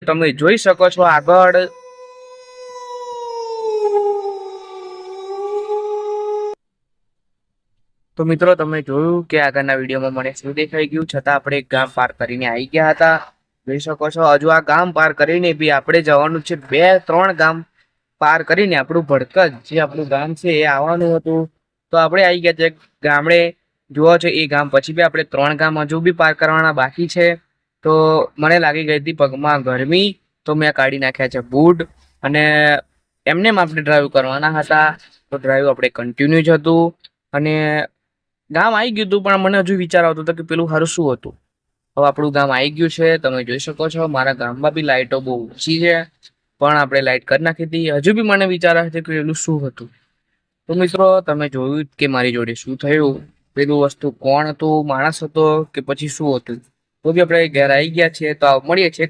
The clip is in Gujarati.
તમે જોઈ શકો છો આગળ તો મિત્રો તમે જોયું કે આગળના વિડીયોમાં મને શું દેખાઈ ગયું, છતાં આપણે એક ગામ પાર કરીને આવી ગયા હતા. જોઈ શકો છો હજુ આ ગામ પાર કરીને બી આપણે જવાનું છે 2-3 ગામ પાર કરીને આપણું ભડકત જે આપણું ગામ છે એ આવવાનું હતું. તો આપણે આવી ગયા છે ગામડે. જુઓ છો એ ગામ પછી બી આપણે 3 ગામ હજુ બી પાર કરવાના બાકી છે. તો મને લાગી ગઈ હતી પગમાં ગરમી, તો મેં કાઢી નાખ્યા છે બૂટ અને એમને આપણે ડ્રાઈવ કરવાના હતા. તો ડ્રાઈવ આપણે કન્ટિન્યુ જ હતું અને ગામ આવી ગયું હતું, પણ મને હજુ વિચાર આવતો હતો કે પેલું હારું શું હતું. હવે આપણું ગામ આવી ગયું છે, તમે જોઈ શકો છો. મારા ગામમાં બી લાઇટો બહુ ઓછી છે, પણ આપણે લાઇટ કરી નાખી હતી. હજુ બી મને વિચાર આવે છે કે પેલું શું હતું. તો મિત્રો તમે જોયું કે મારી જોડે શું થયું. પેલું વસ્તુ કોણ હતું, માણસ હતો કે પછી શું હતું. તો બી આપણે ઘેર આવી ગયા છીએ. તો મળીએ છીએ